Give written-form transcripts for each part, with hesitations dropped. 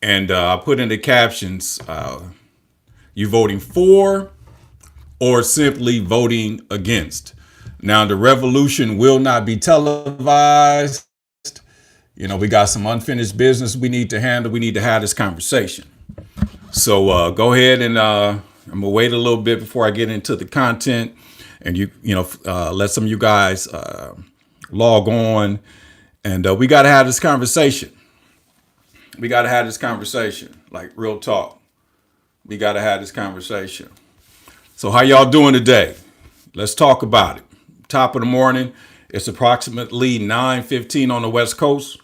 And I put in the captions, you voting for or simply voting against. Now, the revolution will not be televised. We got some unfinished business we need to handle. We need to have this conversation. So go ahead and I'm gonna wait a little bit before I get into the content, and let some of you guys log on, and we got to have this conversation. We got to have this conversation, like real talk. We got to have this conversation. So how y'all doing today? Let's talk about it. Top of the morning. It's approximately 9:15 on the West Coast.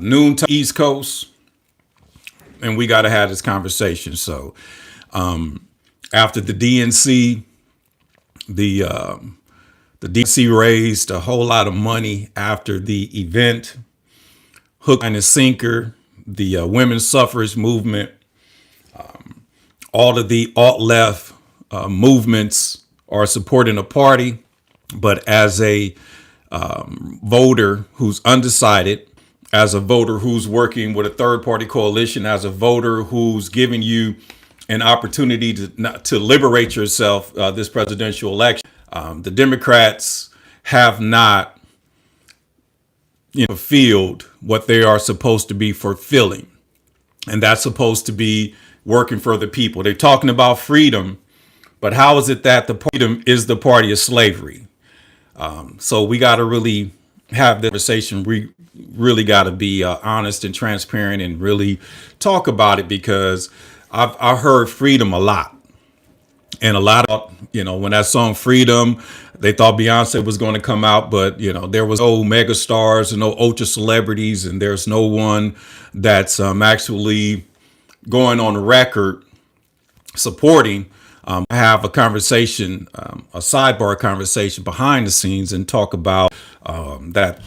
Noon to East Coast. And we got to have this conversation. So after the DNC, the DNC raised a whole lot of money after the event. Hook, line, and sinker. The women's suffrage movement, all of the alt-left movements are supporting a party. But as a voter who's undecided, as a voter who's working with a third-party coalition, as a voter who's giving you an opportunity to liberate yourself this presidential election, the Democrats have not fulfilled what they are supposed to be fulfilling. And that's supposed to be working for the people. They're talking about freedom, but how is it that the freedom is the party of slavery? So we got to really have the conversation. We really got to be honest and transparent and really talk about it, because I've heard freedom a lot. And a lot of, when that song Freedom, they thought Beyonce was going to come out, but, there was no mega stars and no ultra celebrities, and there's no one that's actually going on the record supporting. Have a conversation, a sidebar conversation behind the scenes, and talk about that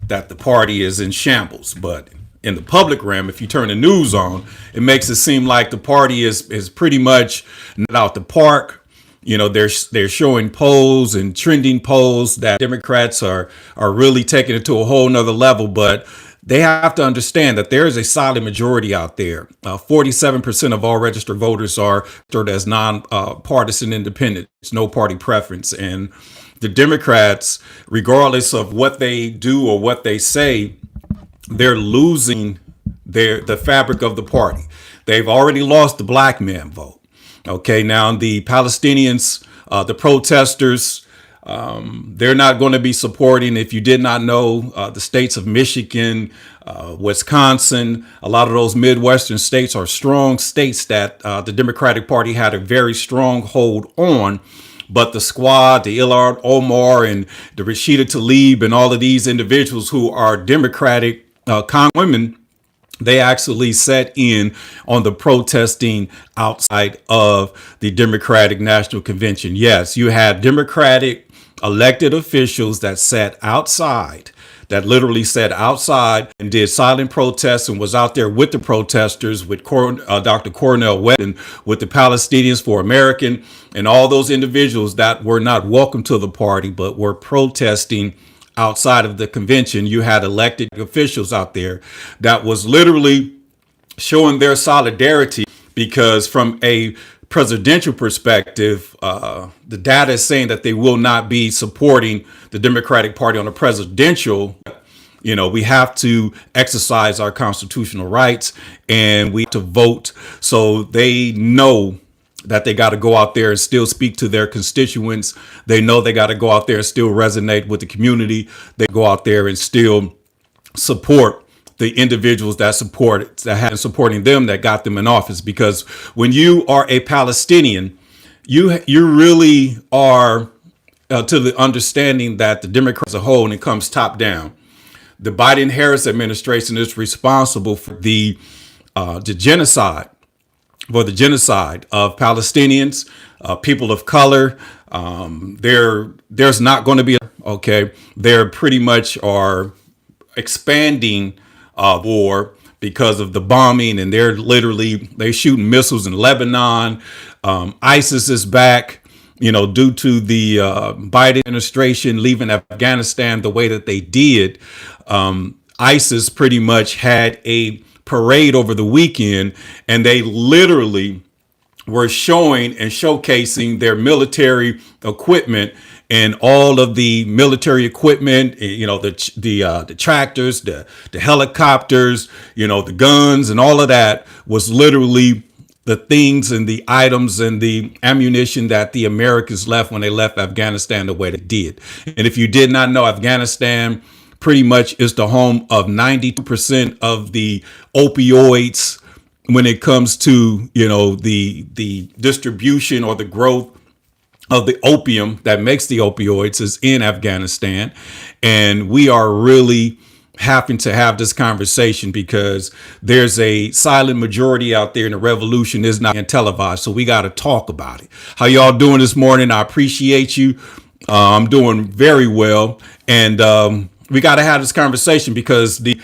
the party is in shambles. But in the public realm, if you turn the news on, it makes it seem like the party is pretty much not out the park. They're showing polls and trending polls that Democrats are really taking it to a whole nother level. But they have to understand that there is a solid majority out there. 47% of all registered voters are registered as non-partisan independents, no party preference. And the Democrats, regardless of what they do or what they say, they're losing the fabric of the party. They've already lost the black man vote. Okay, now the Palestinians, the protesters, they're not going to be supporting. If you did not know, the states of Michigan, Wisconsin, a lot of those Midwestern states are strong states that the Democratic Party had a very strong hold on. But the squad, the Ilham Omar and the Rashida Tlaib and all of these individuals who are Democratic women, they actually set in on the protesting outside of the Democratic National Convention. Yes, you had Democratic elected officials that sat outside, that literally sat outside and did silent protests and was out there with the protesters, with Dr. Cornel West and with the Palestinians for American and all those individuals that were not welcome to the party, but were protesting outside of the convention. You had elected officials out there that was literally showing their solidarity, because from a presidential perspective, the data is saying that they will not be supporting the Democratic Party on the presidential. We have to exercise our constitutional rights, and we have to vote. So they know that they got to go out there and still speak to their constituents. They know they got to go out there and still resonate with the community. They go out there and still support the individuals that have been supporting them, that got them in office. Because when you are a Palestinian, you really are to the understanding that the Democrats as a whole, and it comes top down, the Biden-Harris administration is responsible for the genocide of Palestinians, people of color. There's not going to be they're pretty much are expanding war because of the bombing, and they're shooting missiles in Lebanon. ISIS is back. due to the Biden administration leaving Afghanistan the way that they did, ISIS pretty much had a parade over the weekend, and they literally were showing and showcasing their military equipment and all of the military equipment, the tractors, the helicopters, the guns, and all of that was literally the things and the items and the ammunition that the Americans left when they left Afghanistan the way they did. And if you did not know, Afghanistan pretty much is the home of 92% of the opioids when it comes to, the distribution or the growth of the opium that makes the opioids is in Afghanistan. And we are really having to have this conversation because there's a silent majority out there and the revolution is not televised. So we got to talk about it. How y'all doing this morning? I appreciate you. I'm doing very well. And we got to have this conversation because the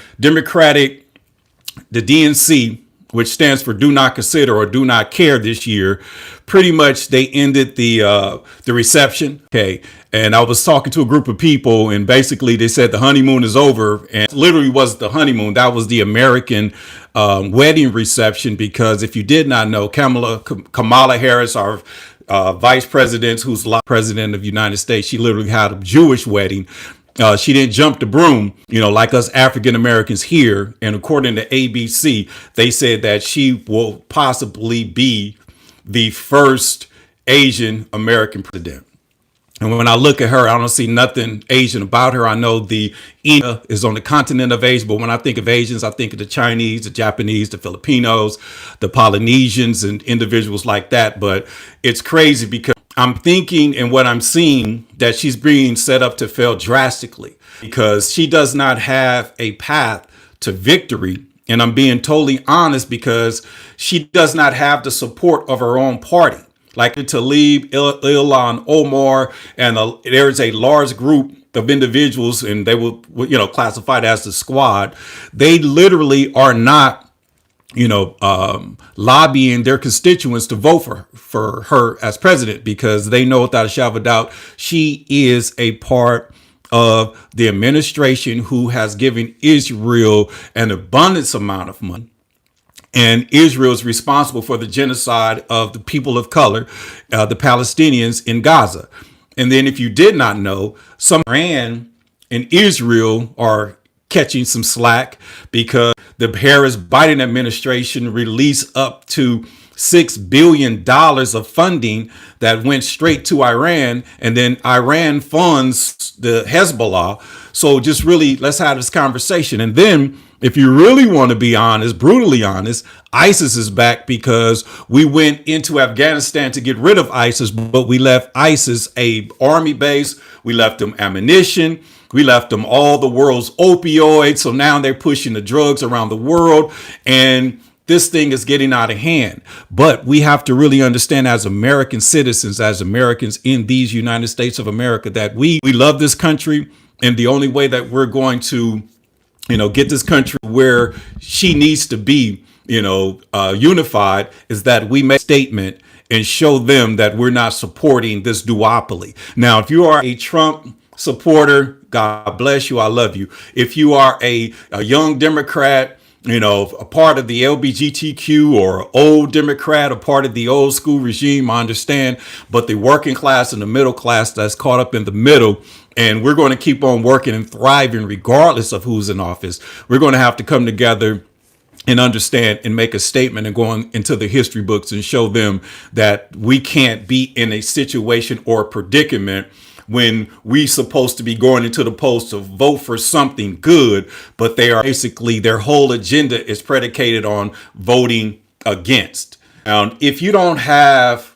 DNC, which stands for do not consider or do not care this year, pretty much they ended the reception. Okay. And I was talking to a group of people and basically they said the honeymoon is over, and it literally was the honeymoon. That was the American wedding reception, because if you did not know, Kamala Harris, our vice president, who's the president of the United States, she literally had a Jewish wedding. She didn't jump the broom, like us African Americans here. And according to ABC, they said that she will possibly be the first Asian American president. And when I look at her, I don't see nothing Asian about her. I know the Ina is on the continent of Asia, but when I think of Asians, I think of the Chinese, the Japanese, the Filipinos, the Polynesians, and individuals like that. But it's crazy because I'm thinking and what I'm seeing that she's being set up to fail drastically because she does not have a path to victory. And I'm being totally honest because she does not have the support of her own party. Like Talib, Ilhan Omar, and there's a large group of individuals, and they will, classified as the squad. They literally are not, lobbying their constituents to vote for her as president, because they know without a shadow of a doubt she is a part of the administration who has given Israel an abundance amount of money. And Israel is responsible for the genocide of the people of color, the Palestinians in Gaza. And then if you did not know, some Iran and Israel are catching some slack because the Harris-Biden administration released up to $6 billion of funding that went straight to Iran. And then Iran funds the Hezbollah. So just really, let's have this conversation. And then if you really want to be honest, brutally honest, ISIS is back because we went into Afghanistan to get rid of ISIS, but we left ISIS a army base. We left them ammunition. We left them all the world's opioids. So now they're pushing the drugs around the world, and this thing is getting out of hand. But we have to really understand as American citizens, as Americans in these United States of America, that we love this country. And the only way that we're going to get this country where she needs to be, unified, is that we make a statement and show them that we're not supporting this duopoly. Now, if you are a Trump supporter, God bless you. I love you. If you are a young Democrat, a part of the LGBTQ, or old Democrat, a part of the old school regime, I understand. But the working class and the middle class that's caught up in the middle, and we're going to keep on working and thriving regardless of who's in office. We're going to have to come together and understand and make a statement and go into the history books and show them that we can't be in a situation or predicament when we supposed to be going into the polls to vote for something good, but they are basically, their whole agenda is predicated on voting against. Now, if you don't have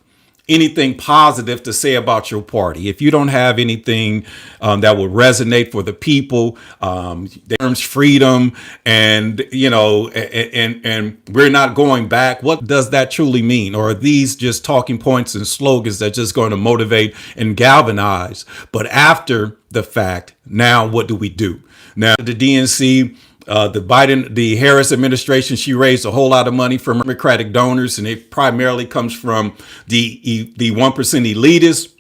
anything positive to say about your party, if you don't have anything that will resonate for the people, terms freedom, and and we're not going back, what does that truly mean? Or are these just talking points and slogans that just going to motivate and galvanize? But after the fact, now what do we do? Now the DNC, The Harris administration, she raised a whole lot of money from Democratic donors, and it primarily comes from the 1% elitists.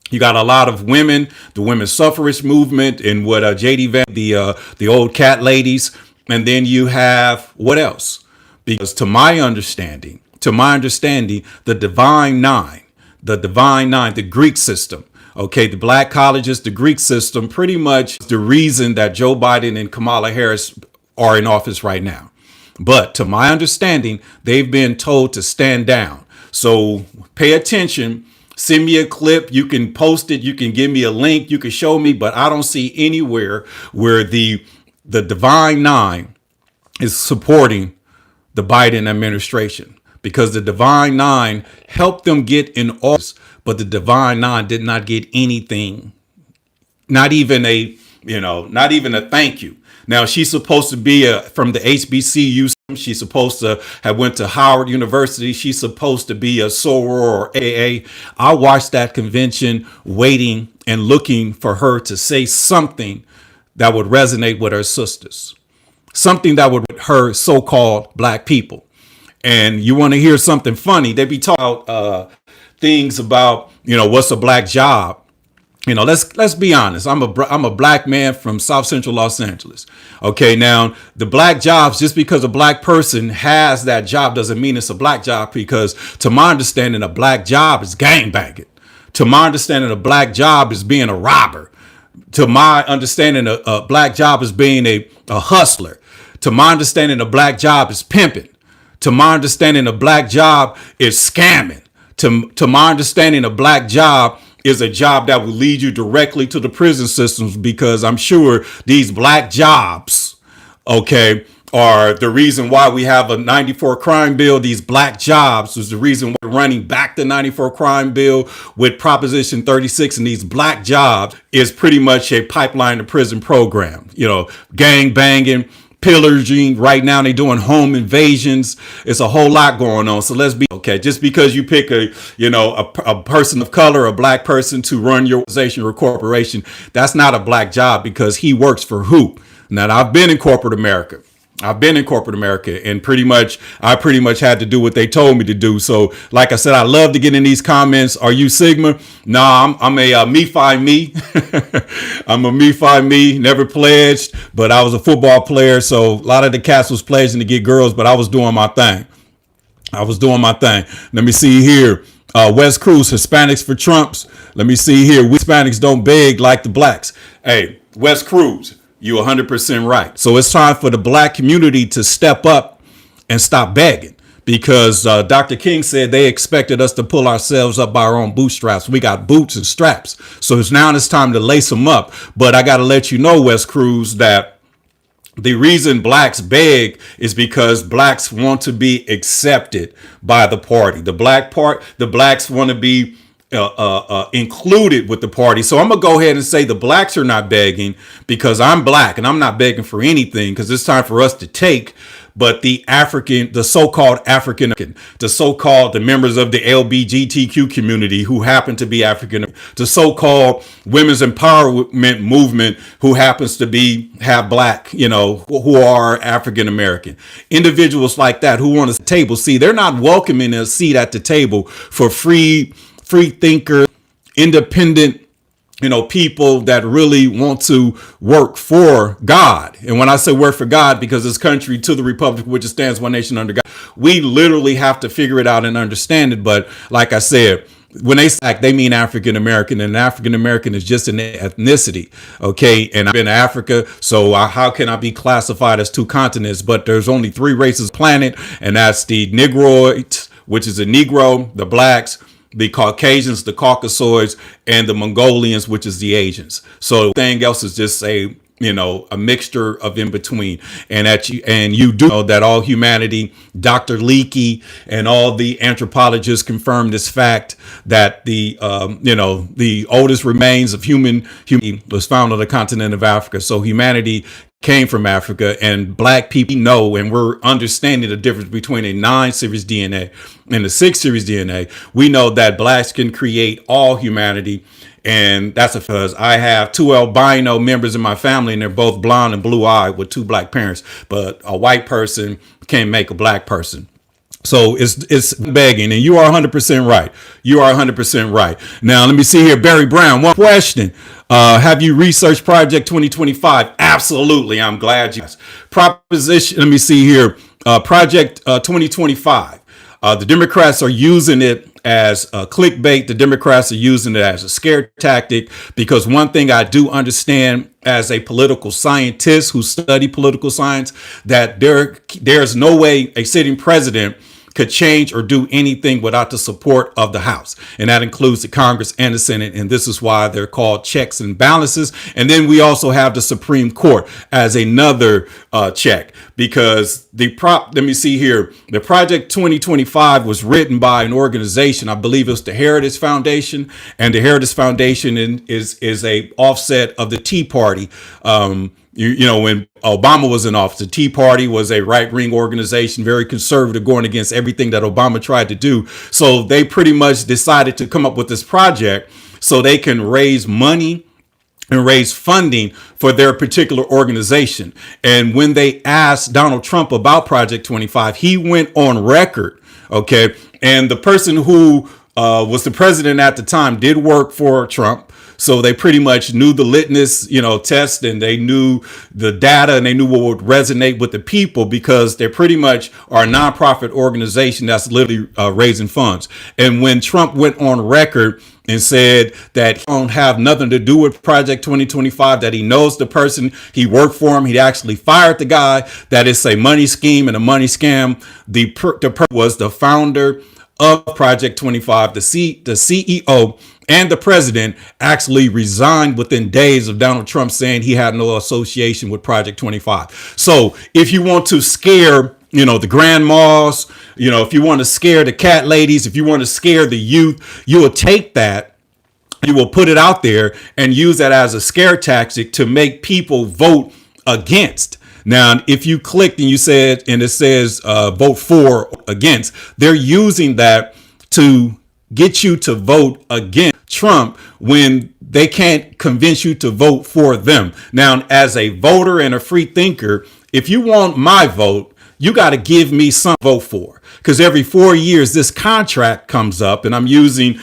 You got a lot of women, the women's suffrage movement, and what JD Van, the old cat ladies, and then you have what else? Because to my understanding, the Divine Nine, the Greek system. Okay, the black colleges, the Greek system, pretty much the reason that Joe Biden and Kamala Harris are in office right now. But to my understanding, they've been told to stand down. So pay attention. Send me a clip. You can post it. You can give me a link. You can show me, but I don't see anywhere where the Divine Nine is supporting the Biden administration, because the Divine Nine helped them get in office, but the Divine Nine did not get anything, not even a thank you. Now, she's supposed to be from the HBCU. She's supposed to have went to Howard University. She's supposed to be a soror or AA. I watched that convention waiting and looking for her to say something that would resonate with her sisters, something that would with her so-called black people. And you want to hear something funny? They be talking about things about, what's a black job? Let's be honest. I'm a black man from South Central Los Angeles. Okay, now the black jobs, just because a black person has that job doesn't mean it's a black job, because to my understanding, a black job is gangbanging. To my understanding, a black job is being a robber. To my understanding, a black job is being a hustler. To my understanding, a black job is pimping. To my understanding, a black job is scamming. To my understanding, a black job is a job that will lead you directly to the prison systems, because I'm sure these black jobs, okay, are the reason why we have a 94 crime bill. These black jobs is the reason why we're running back the 94 crime bill with Proposition 36. And these black jobs is pretty much a pipeline to prison program, gang banging, pillaging. Right now they're doing home invasions. It's a whole lot going on. So let's be okay. Just because you pick a person of color, a black person to run your organization or corporation, that's not a black job, because he works for who? Now, I've been in corporate America. And I pretty much had to do what they told me to do. So like I said, I love to get in these comments. Are you Sigma? Nah, I'm a me fi me. I'm a me fi me, never pledged, but I was a football player. So a lot of the cats was pledging to get girls, but I was doing my thing. Let me see here. West Cruz, Hispanics for Trumps. Let me see here. We Hispanics don't beg like the blacks. Hey, West Cruz, you're 100% right. So it's time for the black community to step up and stop begging, because Dr. King said they expected us to pull ourselves up by our own bootstraps. We got boots and straps. So it's time to lace them up. But I got to let you know, West Cruz, that the reason blacks beg is because blacks want to be accepted by the party. The blacks want to be included with the party. So I'm gonna go ahead and say the blacks are not begging, because I'm black and I'm not begging for anything, because it's time for us to take. But the so-called the members of the LGBTQ community who happen to be African, the so-called women's empowerment movement who happens to have black, who are African American, individuals like that who want a table. See, they're not welcoming a seat at the table for free thinker, independent, people that really want to work for God. And when I say work for God, because this country, to the republic which stands one nation under God, we literally have to figure it out and understand it. But like I said, when they say they mean African American, and African American is just an ethnicity. Okay. And I've been to Africa. So how can I be classified as two continents? But there's only three races on the planet, and that's the Negroids, which is a Negro, the blacks, the Caucasians, the Caucasoids, and the Mongolians, which is the Asians. So everything else is just a mixture of in between. And you do know that all humanity, Dr. Leakey and all the anthropologists confirmed this fact that the oldest remains of human was found on the continent of Africa. So humanity came from Africa, and black people know, and we're understanding the difference between a 9 series DNA and a 6 series DNA. We know that blacks can create all humanity, And that's because I have two albino members in my family, and they're both blonde and blue-eyed with two black parents. But a white person can't make a black person. So it's begging, and you are 100% right. You are 100% right. Now, let me see here. Barry Brown, one question. Have you researched Project 2025? Absolutely. I'm glad you asked. Proposition, let me see here. Project 2025. The Democrats are using it as clickbait. The Democrats are using it as a scare tactic, because one thing I do understand as a political scientist who study political science, that there's no way a sitting president could change or do anything without the support of the House. And that includes the Congress and the Senate. And this is why they're called checks and balances. And then we also have the Supreme Court as another check, because let me see here. The Project 2025 was written by an organization. I believe it's the Heritage Foundation, and the Heritage Foundation is a offset of the Tea Party. You know, when Obama was in office, the Tea Party was a right-wing organization, very conservative, going against everything that Obama tried to do. So they pretty much decided to come up with this project so they can raise money and raise funding for their particular organization. And when they asked Donald Trump about Project 25, he went on record. Okay. And the person who was the president at the time did work for Trump. So they pretty much knew the litmus, test, and they knew the data, and they knew what would resonate with the people, because they pretty much are a nonprofit organization that's literally raising funds. And when Trump went on record and said that he don't have nothing to do with Project 2025, that he knows the person, he worked for him, he actually fired the guy, that it's a money scheme and a money scam. The person was the founder of Project 25, the CEO, and the president actually resigned within days of Donald Trump saying he had no association with Project 25. So if you want to scare, the grandmas, if you want to scare the cat ladies, if you want to scare the youth, you will take that, you will put it out there and use that as a scare tactic to make people vote against. Now, if you clicked and it says vote for or against, they're using that to get you to vote against Trump when they can't convince you to vote for them. Now, as a voter and a free thinker, if you want my vote, you got to give me some vote for, because every 4 years this contract comes up, and I'm using,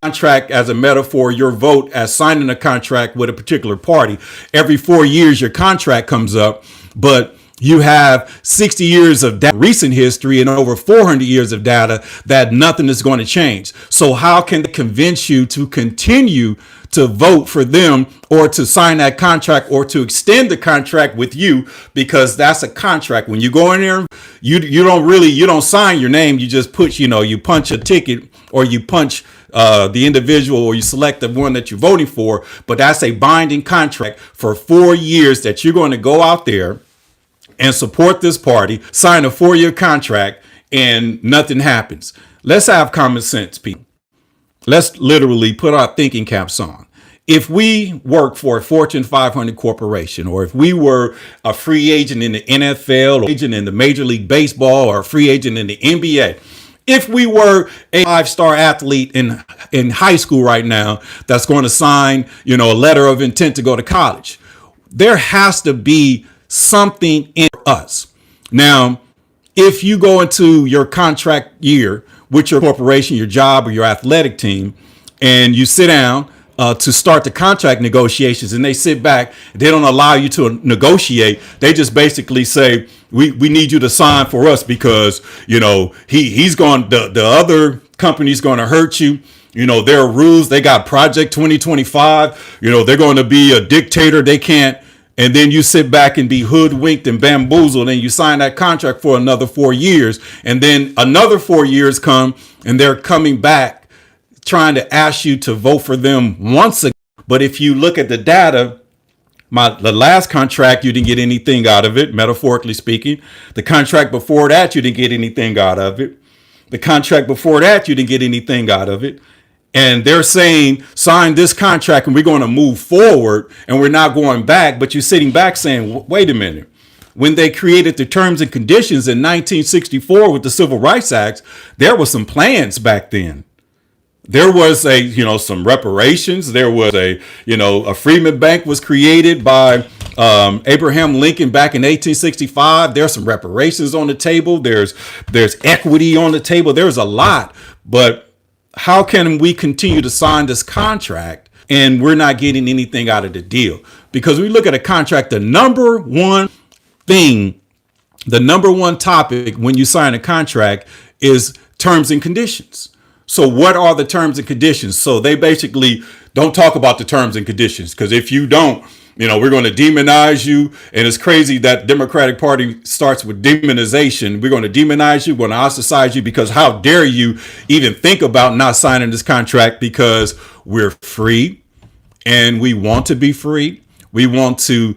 contract as a metaphor, your vote as signing a contract with a particular party. Every 4 years your contract comes up, but you have 60 years of recent history and over 400 years of data that nothing is going to change. So how can they convince you to continue to vote for them, or to sign that contract, or to extend the contract with you? Because that's a contract. When you go in there, you don't sign your name. You just put, you punch a ticket, or you punch the individual, or you select the one that you're voting for. But that's a binding contract for 4 years that you're going to go out there and support this party, sign a 4-year contract, and nothing happens. Let's have common sense, people. Let's literally put our thinking caps on. If we work for a Fortune 500 corporation, or if we were a free agent in the NFL, or agent in the Major League Baseball, or a free agent in the NBA, if we were a 5-star athlete in high school right now that's going to sign, a letter of intent to go to college, there has to be something in us. Now, if you go into your contract year with your corporation, your job, or your athletic team, and you sit down to start the contract negotiations, and they sit back, they don't allow you to negotiate. They just basically say, we need you to sign for us because, he's going, the other company's going to hurt you. There are rules. They got Project 2025. They're going to be a dictator. They can't. And then you sit back and be hoodwinked and bamboozled, and you sign that contract for another 4 years. And then another 4 years come, and they're coming back trying to ask you to vote for them once again. But if you look at the data, the last contract, you didn't get anything out of it, metaphorically speaking. The contract before that, you didn't get anything out of it. The contract before that, you didn't get anything out of it. And they're saying, sign this contract and we're going to move forward and we're not going back. But you're sitting back saying, wait a minute. When they created the terms and conditions in 1964 with the Civil Rights Act, there were some plans back then. There was some reparations. There was a Freedmen Bank was created by Abraham Lincoln back in 1865. There's some reparations on the table. There's equity on the table. There's a lot. But how can we continue to sign this contract and we're not getting anything out of the deal? Because we look at a contract, the number one thing, the number one topic when you sign a contract is terms and conditions. So what are the terms and conditions? So they basically don't talk about the terms and conditions, because if you don't, we're going to demonize you. And it's crazy that Democratic Party starts with demonization. We're going to demonize you. We're going to ostracize you because how dare you even think about not signing this contract, because we're free and we want to be free. We want to,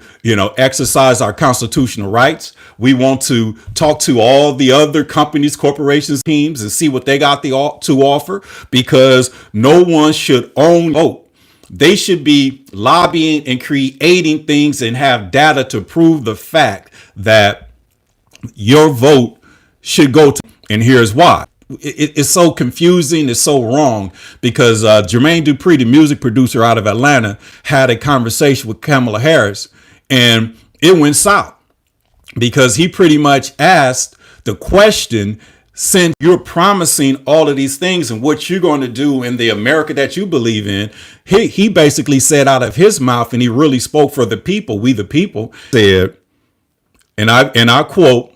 exercise our constitutional rights. We want to talk to all the other companies, corporations, teams, and see what they got to offer, because no one should own vote. They should be lobbying and creating things and have data to prove the fact that your vote should go to. And here's why. It's so confusing. It's so wrong, because Jermaine Dupri, the music producer out of Atlanta, had a conversation with Kamala Harris, and it went south because he pretty much asked the question, since you're promising all of these things and what you're going to do in the America that you believe in, he basically said out of his mouth, and he really spoke for the people, we the people, said, and I quote,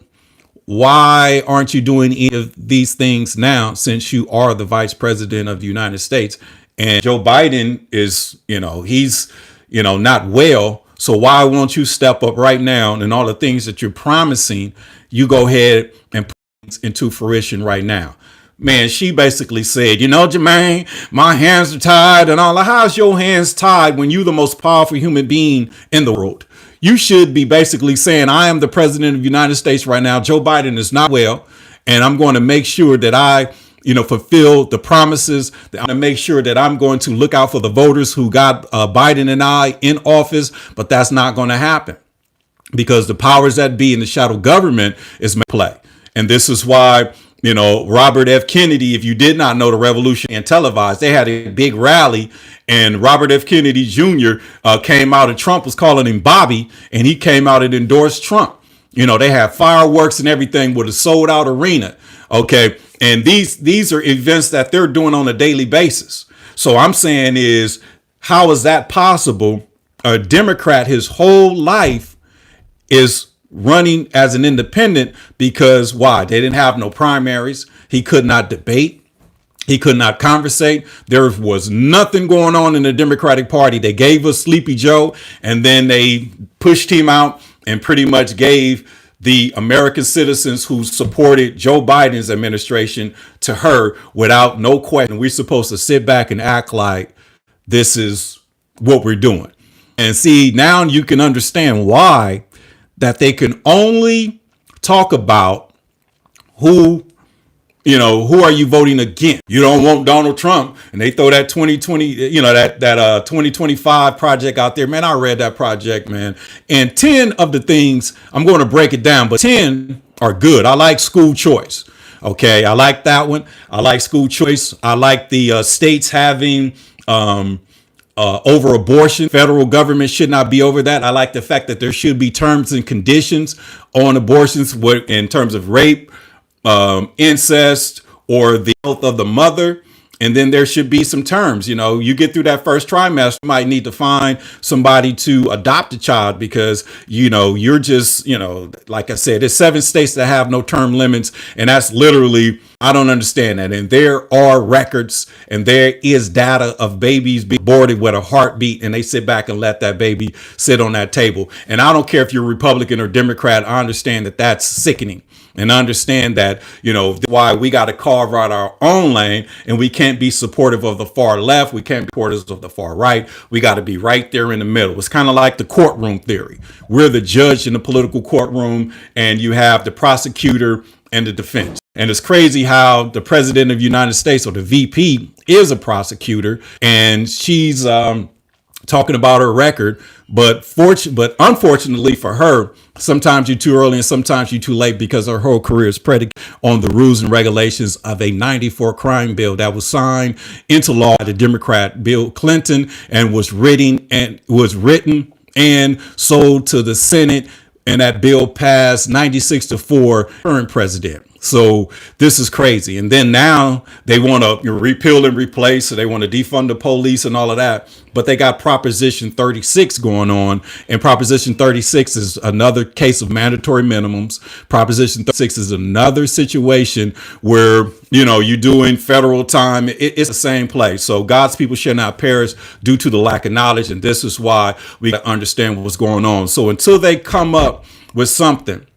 "Why aren't you doing any of these things now, since you are the vice president of the United States? And Joe Biden is, he's, not well. So why won't you step up right now, and all the things that you're promising, you go ahead and put into fruition right now?" Man, she basically said, Jermaine, my hands are tied and all. How's your hands tied when you're the most powerful human being in the world? You should be basically saying, I am the president of the United States right now. Joe Biden is not well, and I'm going to make sure that I, fulfill the promises. I'm going to make sure that I'm going to look out for the voters who got Biden and I in office. But that's not going to happen, because the powers that be in the shadow government is play. And this is why, Robert F. Kennedy, if you did not know, the revolution and televised, they had a big rally, and Robert F. Kennedy Jr. Came out, and Trump was calling him Bobby, and he came out and endorsed Trump. They had fireworks and everything with a sold out arena. Okay. And these are events that they're doing on a daily basis. So I'm saying is, how is that possible? A Democrat his whole life is running as an independent, because why? They didn't have no primaries. He could not debate. He could not conversate. There was nothing going on in the Democratic Party. They gave us Sleepy Joe, and then they pushed him out and pretty much gave the American citizens who supported Joe Biden's administration to her without no question. We're supposed to sit back and act like this is what we're doing. And see, now you can understand why that they can only talk about who are you voting against? You don't want Donald Trump, and they throw that 2020, that 2025 project out there. Man, I read that project, man. And 10 of the things, I'm going to break it down, but 10 are good. I like school choice. Okay, I like that one. I like school choice. I like the states having over abortion. Federal government should not be over that. I like the fact that there should be terms and conditions on abortions in terms of rape, incest, or the health of the mother. And then there should be some terms. You get through that first trimester, you might need to find somebody to adopt a child, because, you're just, like I said, there's 7 states that have no term limits. And that's literally, I don't understand that. And there are records and there is data of babies being aborted with a heartbeat, and they sit back and let that baby sit on that table. And I don't care if you're Republican or Democrat. I understand that that's sickening. And understand that, why we got to carve out our own lane, and we can't be supportive of the far left. We can't be supporters of the far right. We got to be right there in the middle. It's kind of like the courtroom theory. We're the judge in the political courtroom, and you have the prosecutor and the defense. And it's crazy how the president of the United States, or the VP, is a prosecutor, and she's talking about her record. But unfortunately for her, sometimes you're too early and sometimes you're too late, because her whole career is predicated on the rules and regulations of a 94 crime bill that was signed into law by the Democrat Bill Clinton, and was written and sold to the Senate. And that bill passed 96-4, current president. So this is crazy. And then now they want to repeal and replace. So they want to defund the police and all of that. But they got Proposition 36 going on. And Proposition 36 is another case of mandatory minimums. Proposition 36 is another situation where, you're doing federal time. It's the same place. So God's people shall not perish due to the lack of knowledge. And this is why we got to understand what's going on. So until they come up with something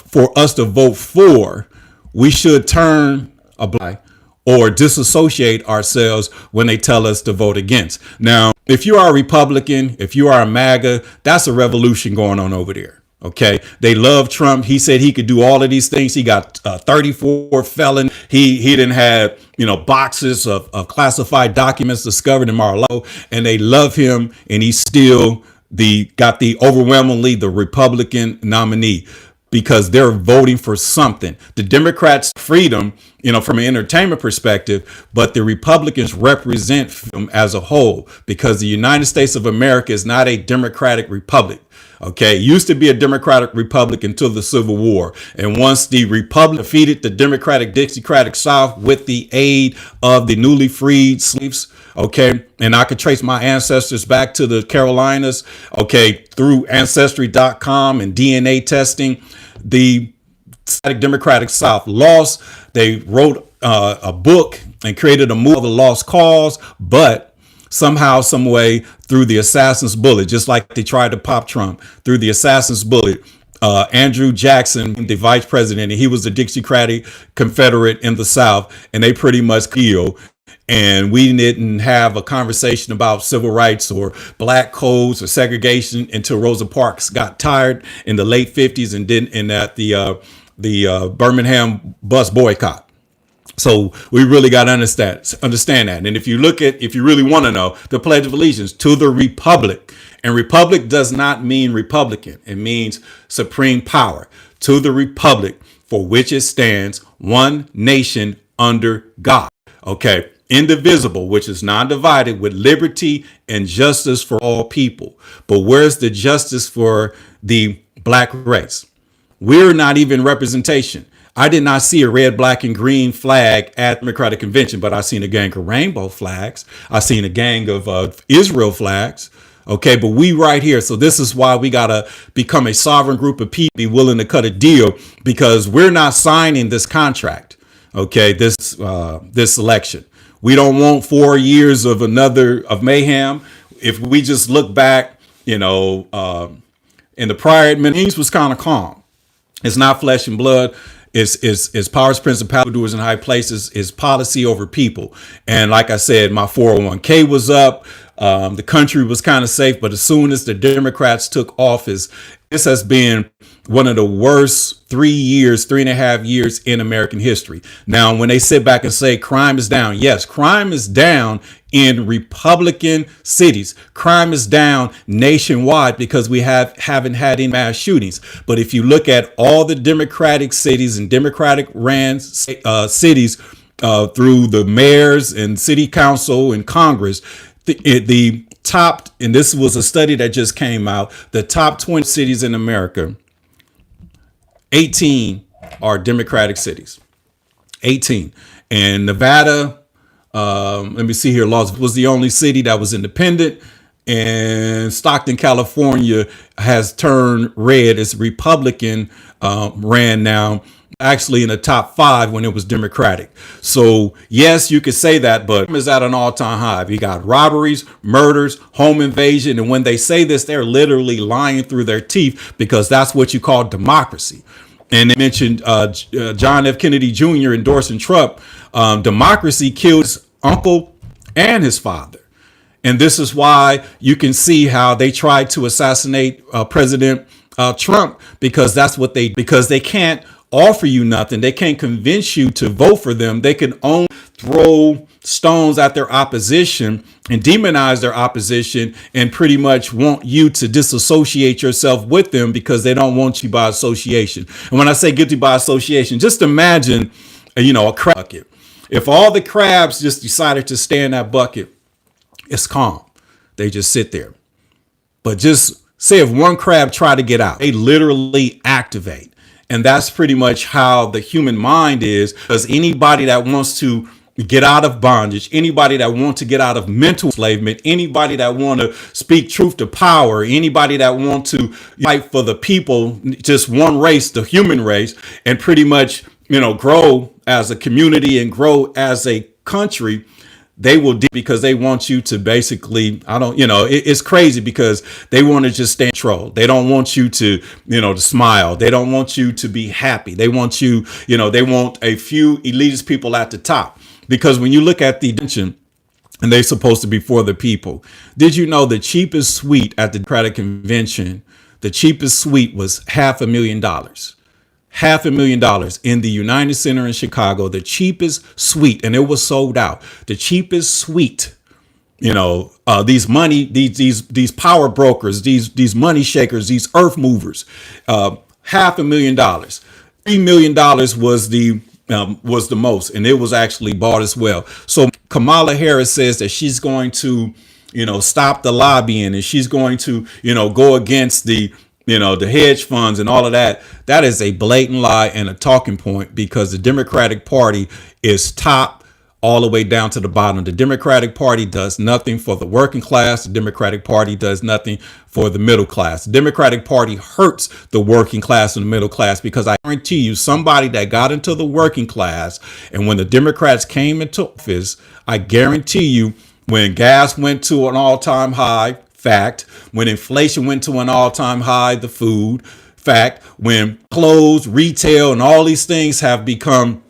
for us to vote for, we should turn a blind or disassociate ourselves when they tell us to vote against. Now, if you are a Republican, if you are a MAGA, that's a revolution going on over there. Okay. They love Trump. He said he could do all of these things. He got 34 felons. He didn't have, boxes of classified documents discovered in Mar-a-Lago, and they love him. And he's still got the overwhelmingly the Republican nominee, because they're voting for something. The Democrats freedom, from an entertainment perspective, but the Republicans represent them as a whole, because the United States of America is not a democratic republic. Okay, it used to be a democratic republic until the Civil War. And once the Republic defeated the Democratic Dixiecratic South with the aid of the newly freed slaves, okay, and I could trace my ancestors back to the Carolinas, okay, through Ancestry.com and DNA testing, the Democratic South lost. They wrote a book and created a movie, The Lost Cause, but somehow, some way, through the assassin's bullet, just like they tried to pop Trump, through the assassin's bullet, Andrew Jackson, the vice president, and he was the Dixiecratic Confederate in the South, and they pretty much killed. And we didn't have a conversation about civil rights or black codes or segregation until Rosa Parks got tired in the late 50s and at the Birmingham bus boycott. So we really got to understand that. And if you really want to know, the Pledge of Allegiance to the Republic, and Republic does not mean Republican. It means supreme power, to the Republic for which it stands, one nation under God. Okay. Indivisible, which is non-divided, with liberty and justice for all people. But where's the justice for the black race? We're not even representation. I did not see a red, black, and green flag at the Democratic Convention, but I seen a gang of rainbow flags. I seen a gang of Israel flags. Okay, but we right here. So this is why we got to become a sovereign group of people, be willing to cut a deal, because we're not signing this contract. Okay, this election. We don't want 4 years of mayhem. If we just look back, in the prior administration was kind of calm. It's not flesh and blood. It's powers, principalities, doers in high places, is policy over people. And like I said, my 401k was up. The country was kind of safe. But as soon as the Democrats took office, this has been one of the worst 3.5 years in American history. Now, when they sit back and say crime is down, yes, crime is down in Republican cities. Crime is down nationwide because we haven't had any mass shootings. But if you look at all the Democratic cities and Democratic ran cities through the mayors and city council and Congress, the top, and this was a study that just came out, the top 20 cities in America, 18 are Democratic cities. 18. And Nevada, let me see here, Las was the only city that was independent. And Stockton, California has turned red. It's Republican ran now, actually in the top 5 when it was Democratic. So yes, you could say that, but is at an all-time high. We got robberies, murders, home invasion. And when they say this, they're literally lying through their teeth, because that's what you call democracy. And they mentioned John F. Kennedy Jr. endorsing Trump. Democracy killed his uncle and his father. And this is why you can see how they tried to assassinate President Trump, because that's what because they can't offer you nothing. They can't convince you to vote for them. They can only throw stones at their opposition and demonize their opposition and pretty much want you to disassociate yourself with them because they don't want you by association. And when I say guilty by association, just imagine, a crab bucket. If all the crabs just decided to stay in that bucket, it's calm. They just sit there. But just say if one crab try to get out, they literally activate. And that's pretty much how the human mind is, because anybody that wants to get out of bondage, anybody that wants to get out of mental enslavement, anybody that want to speak truth to power, anybody that want to fight for the people, just one race, the human race, and pretty much, grow as a community and grow as a country, they will do, because they want you to basically, it's crazy because they want to just stay in control. They don't want you to smile. They don't want you to be happy. They want you, they want a few elitist people at the top, because when you look at the attention, and they're supposed to be for the people. Did you know the cheapest suite at the Democratic Convention, the cheapest suite was $500,000? $500,000 in the United Center in Chicago, the cheapest suite, and it was sold out. The cheapest suite, these power brokers, these money shakers, these earth movers, $500,000. $3 million was the most, and it was actually bought as well. So Kamala Harris says that she's going to, stop the lobbying, and she's going to, go against the hedge funds and all of that. That is a blatant lie and a talking point, because the Democratic Party is top all the way down to the bottom. The Democratic Party does nothing for the working class. The Democratic Party does nothing for the middle class. The Democratic Party hurts the working class and the middle class, because I guarantee you, somebody that got into the working class, and when the Democrats came into office, I guarantee you, when gas went to an all-time high, fact, when inflation went to an all-time high, the food, fact, when clothes, retail, and all these things have become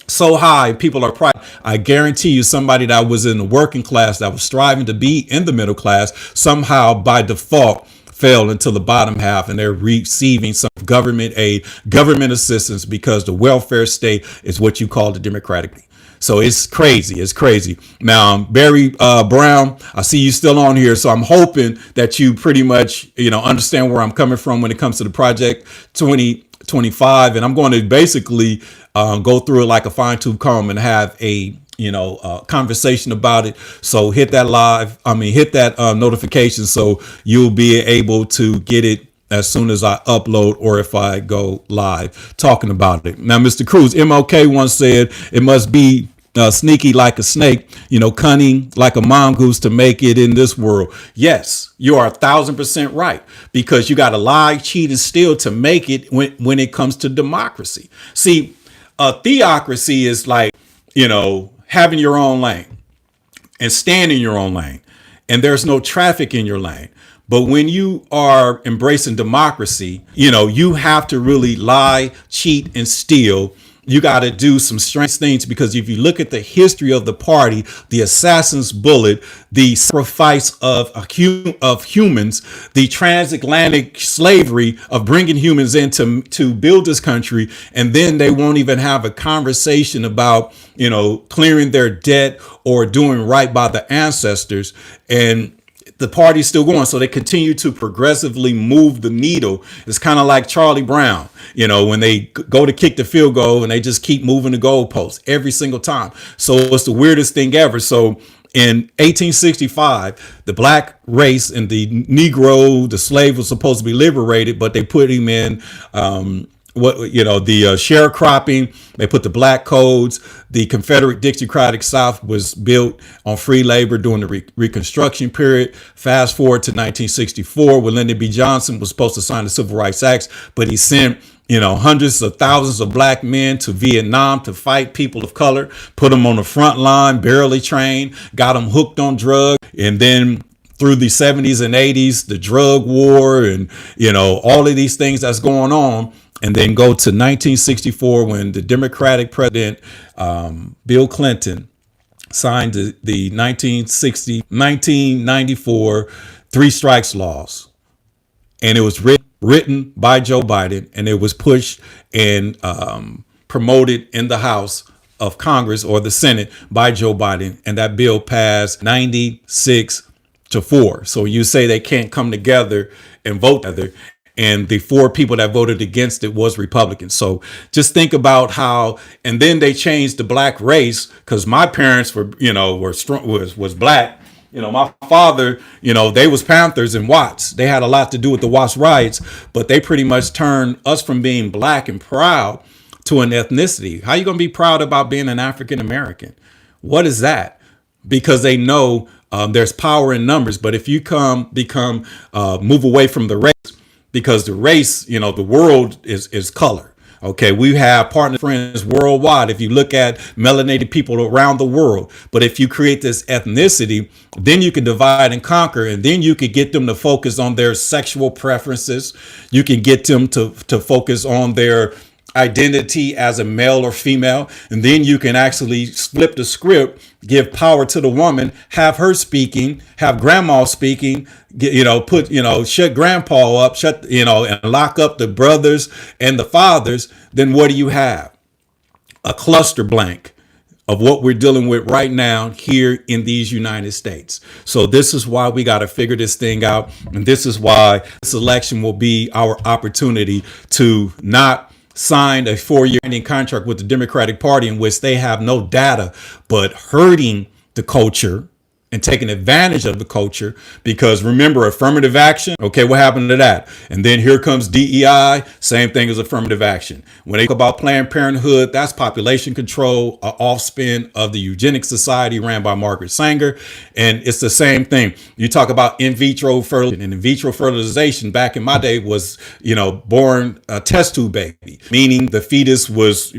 so high, people are priced. I guarantee you, somebody that was in the working class, that was striving to be in the middle class, somehow by default fell into the bottom half, and they're receiving some government aid, government assistance, because the welfare state is what you call the Democratic. So it's crazy. It's crazy. Now, Barry Brown, I see you still on here. So I'm hoping that you pretty much, understand where I'm coming from when it comes to the Project 2025. And I'm going to basically go through it like a fine tooth comb and have a conversation about it. So hit that notification, so you'll be able to get it as soon as I upload, or if I go live talking about it. Now, Mr. Cruz, MLK once said, it must be sneaky like a snake, cunning like a mongoose to make it in this world. Yes, you are 1,000% right, because you got to lie, cheat, and steal to make it when it comes to democracy. See, a theocracy is like, having your own lane and staying in your own lane, and there's no traffic in your lane. But when you are embracing democracy, you have to really lie, cheat, and steal. You got to do some strange things, because if you look at the history of the party, the assassin's bullet, the sacrifice of humans, the transatlantic slavery of bringing humans in to build this country, and then they won't even have a conversation about, clearing their debt or doing right by the ancestors. And the party's still going. So they continue to progressively move the needle. It's kind of like Charlie Brown, when they go to kick the field goal and they just keep moving the goalposts every single time. So it's the weirdest thing ever. So in 1865, the black race and the Negro, the slave, was supposed to be liberated, but they put him in the sharecropping. They put the black codes. The Confederate Dixiecratic South was built on free labor during the Reconstruction period. Fast forward to 1964, when Lyndon B. Johnson was supposed to sign the Civil Rights Act, but he sent hundreds of thousands of black men to Vietnam to fight people of color, put them on the front line, barely trained, got them hooked on drugs, and then through the 70s and 80s, the drug war and all of these things that's going on. And then go to 1964, when the Democratic president, Bill Clinton, signed the 1994 Three Strikes laws. And it was written written by Joe Biden, and it was pushed and promoted in the House of Congress or the Senate by Joe Biden. And that bill passed 96-4. So you say they can't come together and vote together. And the 4 people that voted against it was Republicans. So just think about how, and then they changed the black race, because my parents were, were strong, was black. My father, they was Panthers and Watts. They had a lot to do with the Watts riots, but they pretty much turned us from being black and proud to an ethnicity. How you going to be proud about being an African American? What is that? Because they know there's power in numbers. But if you move away from the race, because the race, the world is color. Okay, we have partner friends worldwide. If you look at melanated people around the world, but if you create this ethnicity, then you can divide and conquer, and then you can get them to focus on their sexual preferences. You can get them to focus on their identity as a male or female, and then you can actually flip the script, give power to the woman, have her speaking, have grandma speaking, shut grandpa up, and lock up the brothers and the fathers. Then what do you have? A cluster blank of what we're dealing with right now here in these United States. So this is why we got to figure this thing out, and this is why this election will be our opportunity to not signed a 4-year contract with the Democratic Party in which they have no data, but hurting the culture and taking advantage of the culture. Because remember, affirmative action. Okay, what happened to that? And then here comes DEI, same thing as affirmative action. When they talk about Planned Parenthood, that's population control, offspin of the eugenics society ran by Margaret Sanger. And it's the same thing. You talk about in vitro fertilization, and in vitro fertilization back in my day was, born a test tube baby, meaning the fetus was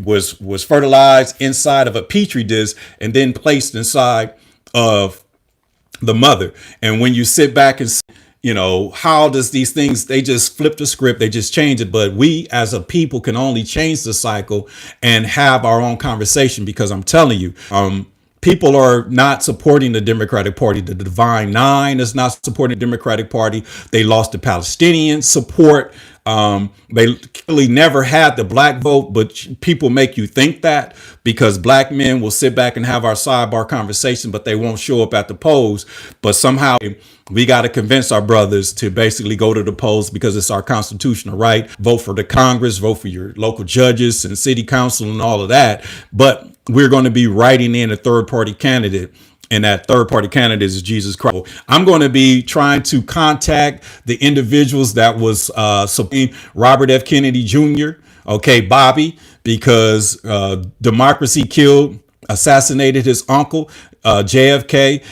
fertilized inside of a petri dish and then placed inside of the mother. And when you sit back and how does these things, they just flip the script, they just change it. But we as a people can only change the cycle and have our own conversation, because I'm telling you, people are not supporting the Democratic Party. The Divine Nine is not supporting the Democratic Party. They lost the Palestinian support. They clearly never had the black vote, but people make you think that, because black men will sit back and have our sidebar conversation, but they won't show up at the polls. But somehow we got to convince our brothers to basically go to the polls, because it's our constitutional right. Vote for the Congress, vote for your local judges and city council and all of that. But we're going to be writing in a third party candidate. And that third party candidate is Jesus Christ. I'm going to be trying to contact the individuals that was supporting Robert F. Kennedy Jr., okay, Bobby, because democracy assassinated his uncle, JFK.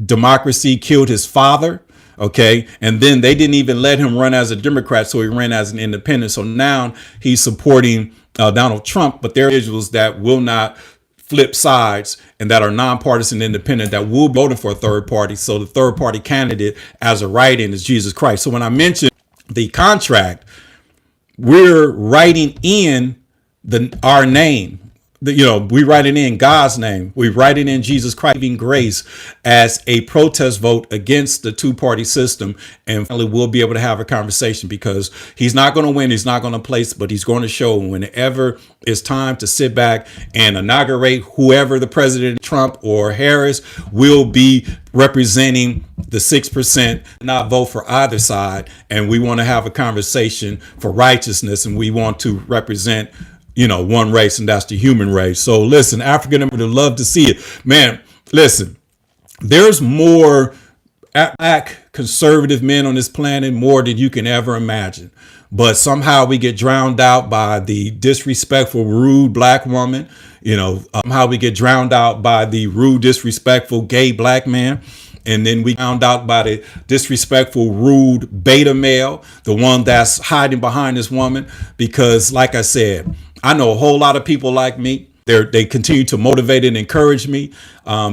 Democracy killed his father. Okay. And then they didn't even let him run as a Democrat, so he ran as an independent. So now he's supporting Donald Trump, but there are individuals that will not flip sides and that are nonpartisan independent that will be voting for a third party. So the third party candidate as a write-in is Jesus Christ. So when I mentioned the contract, we're writing in our name. We write it in God's name. We write it in Jesus Christ, giving grace as a protest vote against the two-party system. And finally, we'll be able to have a conversation, because he's not going to win. He's not going to place, but he's going to show whenever it's time to sit back and inaugurate whoever the president, Trump or Harris, will be representing the 6%, not vote for either side. And we want to have a conversation for righteousness, and we want to represent one race, and that's the human race. So listen, African Americans would love to see it, man. Listen, there's more black conservative men on this planet, more than you can ever imagine. But somehow we get drowned out by the disrespectful, rude black woman. Somehow we get drowned out by the rude, disrespectful gay black man. And then we found out by the disrespectful, rude beta male, the one that's hiding behind this woman. Because like I said, I know a whole lot of people like me They continue to motivate and encourage me,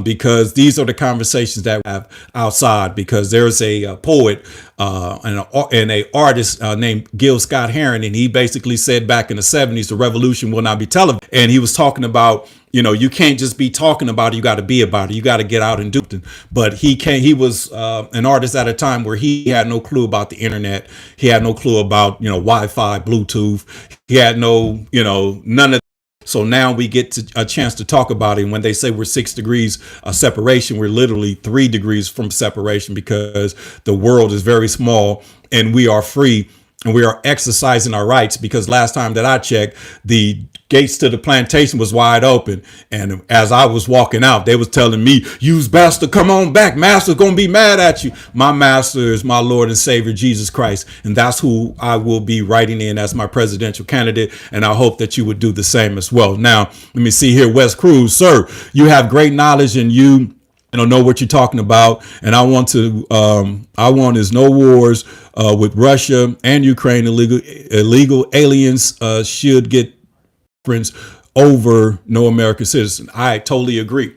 because these are the conversations that we have outside. Because there's a poet and a artist named Gil Scott Heron, and he basically said back in the 70s, the revolution will not be televised. And he was talking about, you can't just be talking about it, you got to be about it. You got to get out and do it. But he was an artist at a time where he had no clue about the internet. He had no clue about, Wi-Fi, Bluetooth. He had no, none of. So now we get a chance to talk about it. And when they say we're 6 degrees separation, we're literally 3 degrees from separation, because the world is very small and we are free and we are exercising our rights. Because last time that I checked, the gates to the plantation was wide open. And as I was walking out, they was telling me, "You bastard, come on back. Master's going to be mad at you." My master is my Lord and Savior, Jesus Christ. And that's who I will be writing in as my presidential candidate. And I hope that you would do the same as well. Now, let me see here. Wes Cruz, sir, you have great knowledge and you know what you're talking about. And I want is no wars with Russia and Ukraine. Illegal aliens should get over no American citizen. I totally agree.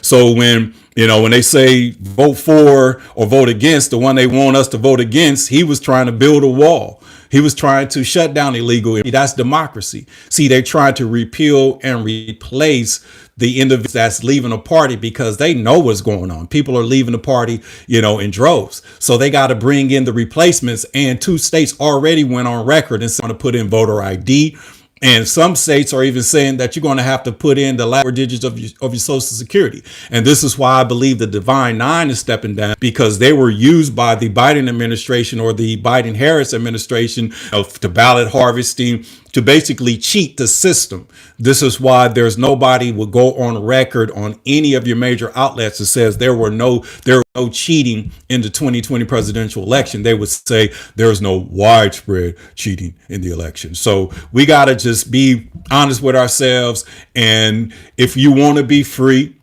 So when they say vote for or vote against, the one they want us to vote against, he was trying to build a wall. He was trying to shut down illegal. That's democracy. See, they're trying to repeal and replace the individuals that's leaving a party, because they know what's going on. People are leaving the party, in droves. So they got to bring in the replacements. And 2 states already went on record and want to put in voter ID. And some states are even saying that you're going to have to put in the last 4 digits of your Social Security. And this is why I believe the Divine Nine is stepping down, because they were used by the Biden administration or the Biden-Harris administration to ballot harvesting, to basically cheat the system. This is why there's nobody will go on record on any of your major outlets that says there was no cheating in the 2020 presidential election. They would say there's no widespread cheating in the election. So we got to just be honest with ourselves. And if you want to be free,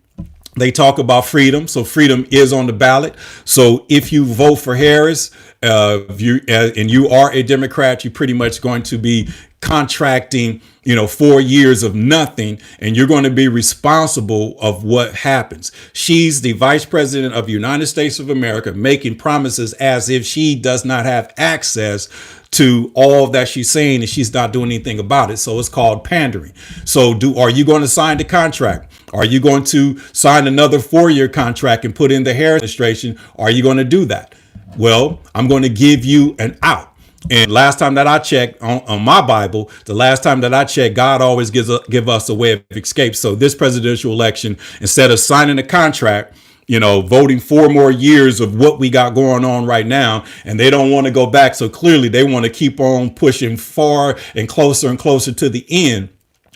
they talk about freedom. So freedom is on the ballot. So if you vote for Harris, and you are a Democrat, you're pretty much going to be contracting, 4 years of nothing, and you're going to be responsible of what happens. She's the vice president of the United States of America, making promises as if she does not have access to all that she's saying, and she's not doing anything about it. So it's called pandering. So are you going to sign the contract? Are you going to sign another 4-year contract and put in the Harris administration? Are you going to do that? Well, I'm going to give you an out. And last time that I checked on my Bible, God always give us a way of escape. So this presidential election, instead of signing a contract, voting 4 more years of what we got going on right now, and they don't want to go back. So clearly they want to keep on pushing far and closer to the end.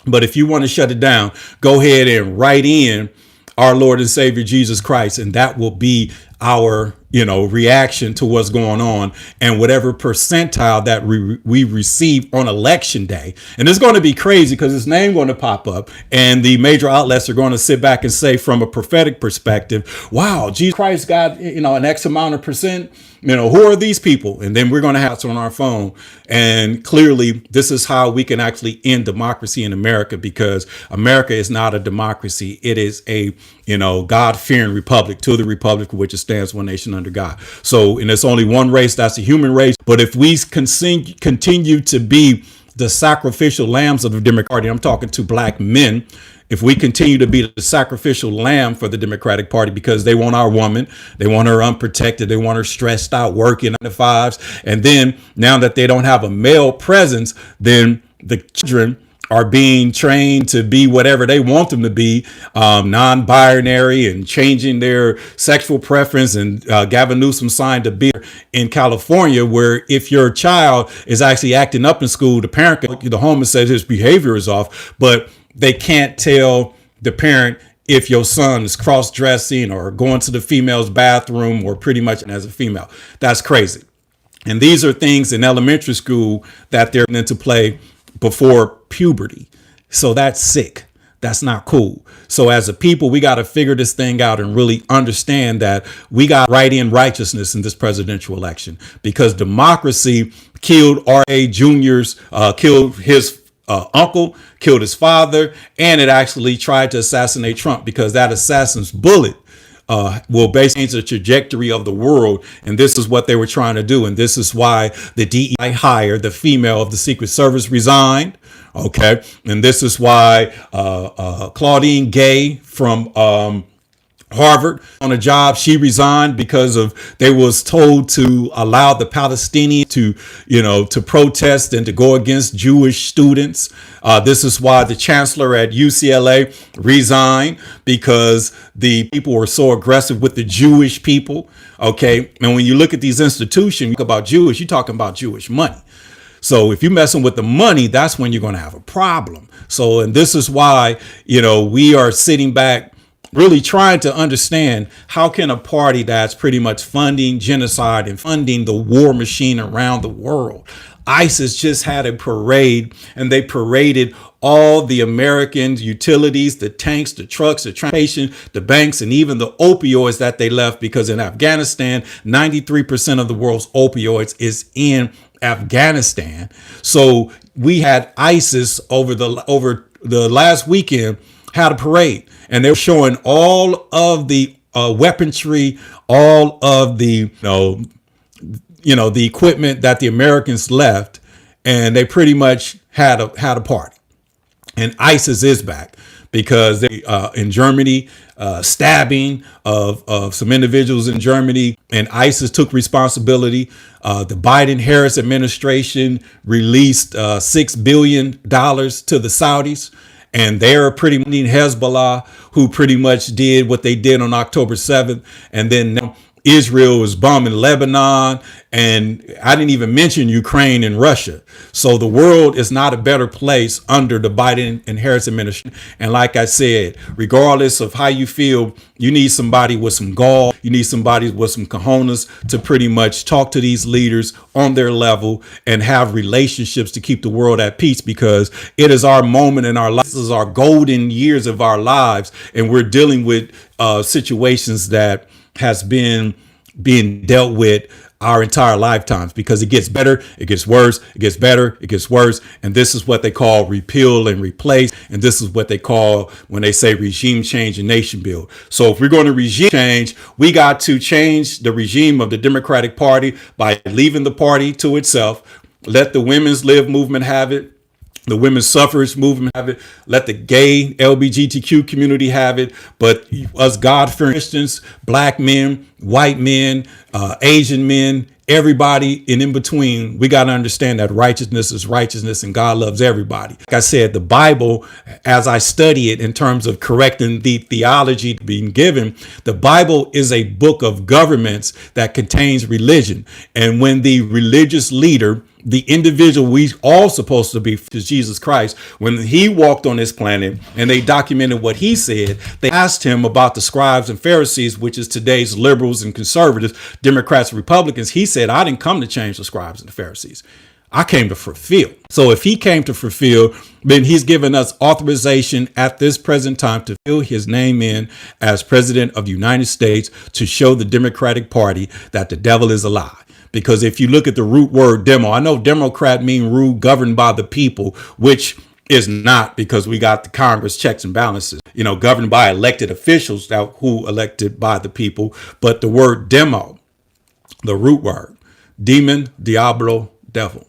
But if you want to shut it down, go ahead and write in our Lord and Savior, Jesus Christ. And that will be our, reaction to what's going on, and whatever percentile that we receive on election day. And it's going to be crazy because his name going to pop up, and the major outlets are going to sit back and say, from a prophetic perspective, wow, Jesus Christ got, an X amount of percent. Who are these people? And then we're going to have it on our phone. And clearly, this is how we can actually end democracy in America, because America is not a democracy. It is a, God-fearing republic, to the republic which it stands, one nation under God. So, and it's only one race, that's the human race. But if we continue to be the sacrificial lambs of the Democratic Party, I'm talking to black men, if we continue to be the sacrificial lamb for the Democratic Party, because they want our woman, they want her unprotected, they want her stressed out, working 9 to 5s. And then now that they don't have a male presence, then the children are being trained to be whatever they want them to be, non-binary, and changing their sexual preference. And Gavin Newsom signed a bill in California where if your child is actually acting up in school, the parent can the home and says his behavior is off, but they can't tell the parent if your son is cross-dressing or going to the female's bathroom or pretty much as a female. That's crazy. And these are things in elementary school that they're into play before puberty. So that's sick. That's not cool. So as a people, we got to figure this thing out and really understand that we got right in righteousness in this presidential election, because democracy killed R.A. Jr.'s, killed his uncle, killed his father, and it actually tried to assassinate Trump, because that assassin's bullet will basically change the trajectory of the world. And this is what they were trying to do. And this is why the DEI hired the female of the Secret Service resigned. Okay. And this is why Claudine Gay from Harvard on a job, she resigned because of they was told to allow the Palestinians to protest and to go against Jewish students. This is why the chancellor at UCLA resigned, because the people were so aggressive with the Jewish people. Okay. And when you look at these institutions, you talk about Jewish, you're talking about Jewish money. So if you're messing with the money, that's when you're going to have a problem. So, and this is why, we are sitting back really trying to understand, how can a party that's pretty much funding genocide and funding the war machine around the world? ISIS just had a parade, and they paraded all the American utilities, the tanks, the trucks, the transportation, the banks, and even the opioids that they left, because in Afghanistan, 93% of the world's opioids is in Afghanistan. So we had ISIS over the last weekend had a parade, and they were showing all of the weaponry, all of the the equipment that the Americans left, and they pretty much had a party. And ISIS is back, because they in Germany, stabbing of some individuals in Germany, and ISIS took responsibility. The Biden-Harris administration released $6 billion to the Saudis, and they're pretty much Hezbollah, who pretty much did what they did on October 7th. And then now Israel is bombing Lebanon, and I didn't even mention Ukraine and Russia. So the world is not a better place under the Biden and Harris administration. And like I said, regardless of how you feel, you need somebody with some gall. You need somebody with some cojones to pretty much talk to these leaders on their level and have relationships to keep the world at peace, because it is our moment in our lives. This is our golden years of our lives. And we're dealing with situations that has been being dealt with our entire lifetimes, because it gets better, it gets worse, it gets better, it gets worse. And this is what they call repeal and replace. And this is what they call when they say regime change and nation build. So if we're going to regime change, we got to change the regime of the Democratic Party by leaving the party to itself. Let the women's live movement have it. The women's suffrage movement have it. Let the gay LGBTQ community have it. But us God-fearing Christians, black men, white men, Asian men, everybody and in between, we got to understand that righteousness is righteousness, and God loves everybody. Like I said, the Bible, as I study it in terms of correcting the theology being given, the Bible is a book of governments that contains religion. And when the religious leader, the individual we all supposed to be, is Jesus Christ, when he walked on this planet and they documented what he said, they asked him about the scribes and Pharisees, which is today's liberals and conservatives, Democrats and Republicans. He said, I didn't come to change the scribes and the Pharisees. I came to fulfill. So if he came to fulfill, then he's given us authorization at this present time to fill his name in as president of the United States, to show the Democratic Party that the devil is a lie. Because if you look at the root word demo, I know Democrat mean rule, governed by the people, which is not, because we got the Congress checks and balances, governed by elected officials who elected by the people. But the word demo, the root word, demon, diablo, devil,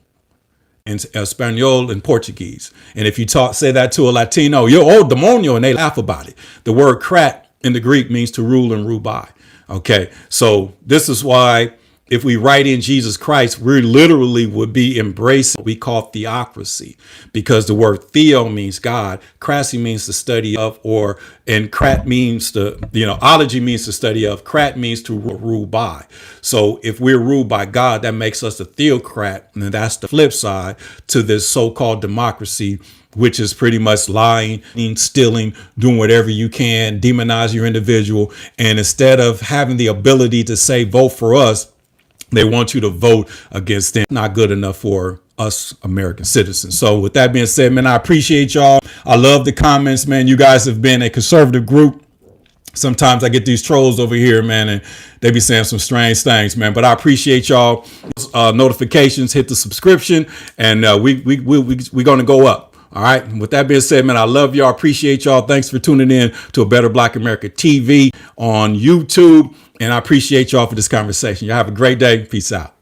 in Espanol and Portuguese. And if you say that to a Latino, you're old demonio, and they laugh about it. The word krat in the Greek means to rule and rule by. Okay, so this is why if we write in Jesus Christ, we literally would be embracing what we call theocracy, because the word theo means God, crassy means the study of, and krat means ology means the study of, krat means to rule by. So if we're ruled by God, that makes us a theocrat, and that's the flip side to this so-called democracy, which is pretty much lying, stealing, doing whatever you can, demonize your individual. And instead of having the ability to say, vote for us, they want you to vote against them. Not good enough for us American citizens. So with that being said, man, I appreciate y'all. I love the comments, man. You guys have been a conservative group. Sometimes I get these trolls over here, man, and they be saying some strange things, man. But I appreciate y'all. Notifications, hit the subscription, and we're going to go up. All right. And with that being said, man, I love y'all. Appreciate y'all. Thanks for tuning in to A Better Black America TV on YouTube. And I appreciate y'all for this conversation. Y'all have a great day. Peace out.